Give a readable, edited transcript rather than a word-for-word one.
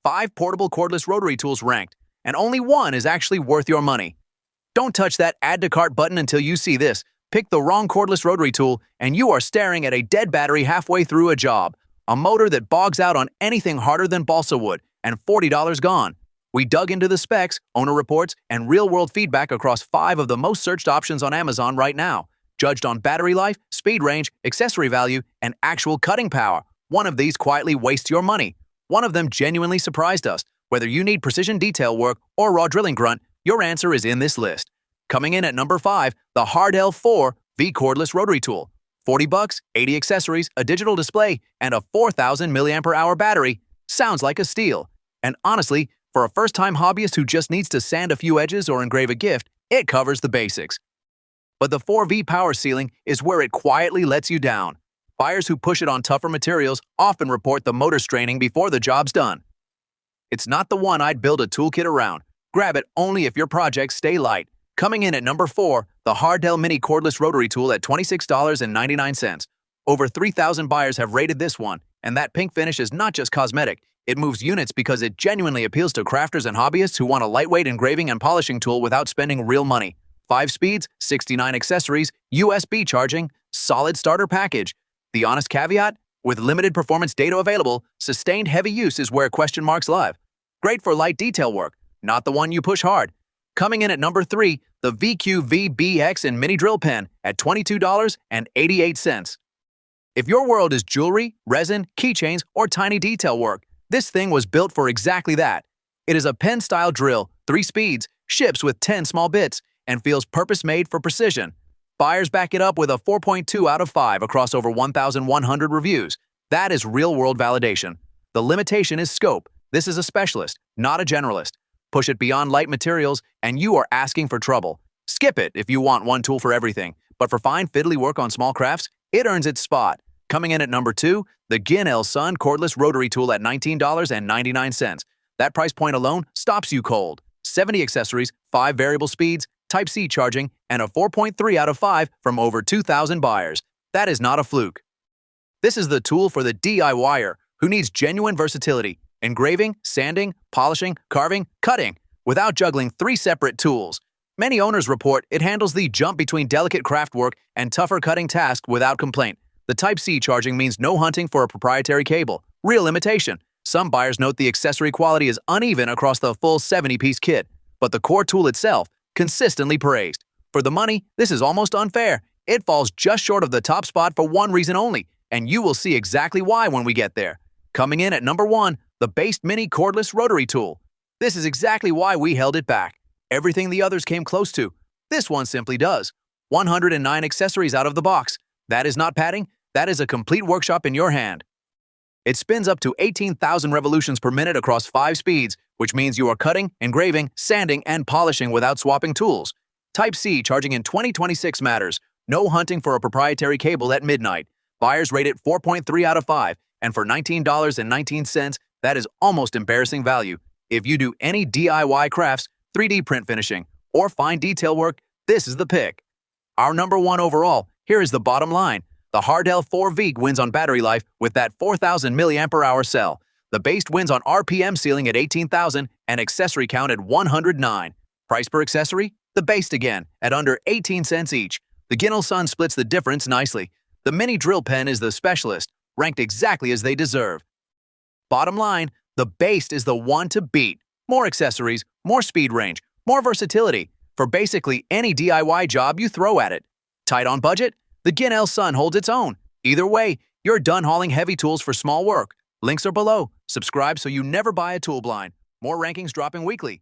5 portable cordless rotary tools ranked, and only one is actually worth your money. Don't touch that add to cart button until you see this. Pick the wrong cordless rotary tool and you are staring at a dead battery halfway through a job, a motor that bogs out on anything harder than balsa wood, and $40 gone. We dug into the specs, owner reports, and real-world feedback across 5 of the most searched options on Amazon right now, judged on battery life, speed range, accessory value, and actual cutting power. One of these quietly wastes your money. One of them genuinely surprised us. Whether you need precision detail work or raw drilling grunt, your answer is in this list. Coming in at number 5, the Hardell 4V cordless rotary tool. $40, 80 accessories, a digital display, and a 4,000 mAh battery. Sounds like a steal. And honestly, for a first-time hobbyist who just needs to sand a few edges or engrave a gift, it covers the basics. But the 4V power ceiling is where it quietly lets you down. Buyers who push it on tougher materials often report the motor straining before the job's done. It's not the one I'd build a toolkit around. Grab it only if your projects stay light. Coming in at number 4, the Hardell Mini Cordless Rotary Tool at $26.99. Over 3,000 buyers have rated this one, and that pink finish is not just cosmetic. It moves units because it genuinely appeals to crafters and hobbyists who want a lightweight engraving and polishing tool without spending real money. 5 speeds, 69 accessories, USB charging, solid starter package. The honest caveat? With limited performance data available, sustained heavy use is where question marks live. Great for light detail work, not the one you push hard. Coming in at number 3, the VQVBX and mini drill pen at $22.88. If your world is jewelry, resin, keychains, or tiny detail work, this thing was built for exactly that. It is a pen-style drill, 3 speeds, ships with 10 small bits, and feels purpose-made for precision. Buyers back it up with a 4.2 out of 5 across over 1,100 reviews. That is real-world validation. The limitation is scope. This is a specialist, not a generalist. Push it beyond light materials, and you are asking for trouble. Skip it if you want one tool for everything, but for fine fiddly work on small crafts, it earns its spot. Coming in at number 2, the Guinell Sun Cordless Rotary Tool at $19.99. That price point alone stops you cold. 70 accessories, 5 variable speeds, Type-C charging, and a 4.3 out of 5 from over 2,000 buyers. That is not a fluke. This is the tool for the DIYer who needs genuine versatility, engraving, sanding, polishing, carving, cutting, without juggling 3 separate tools. Many owners report it handles the jump between delicate craft work and tougher cutting tasks without complaint. The Type-C charging means no hunting for a proprietary cable. Real imitation. Some buyers note the accessory quality is uneven across the full 70-piece kit, but the core tool itself, consistently praised. For the money, this is almost unfair. It falls just short of the top spot for one reason only, and you will see exactly why when we get there. Coming in at number 1, the Baseu Mini Cordless Rotary Tool. This is exactly why we held it back. Everything the others came close to, this one simply does. 109 accessories out of the box. That is not padding, that is a complete workshop in your hand. It spins up to 18,000 revolutions per minute across 5 speeds, which means you are cutting, engraving, sanding, and polishing without swapping tools. Type-C charging in 2026 matters. No hunting for a proprietary cable at midnight. Buyers rate it 4.3 out of 5, and for $19.19, that is almost embarrassing value. If you do any DIY crafts, 3D print finishing, or fine detail work, this is the pick. Our number 1 overall, here is the bottom line. The Hardell 4V wins on battery life with that 4,000 mAh cell. The Baseu wins on RPM ceiling at 18,000 and accessory count at 109. Price per accessory? The Baseu again, at under 18 cents each. The Guinell Sun splits the difference nicely. The mini drill pen is the specialist, ranked exactly as they deserve. Bottom line, the Baseu is the one to beat. More accessories, more speed range, more versatility for basically any DIY job you throw at it. Tight on budget? The Guinell Sun holds its own. Either way, you're done hauling heavy tools for small work. Links are below. Subscribe so you never buy a tool blind. More rankings dropping weekly.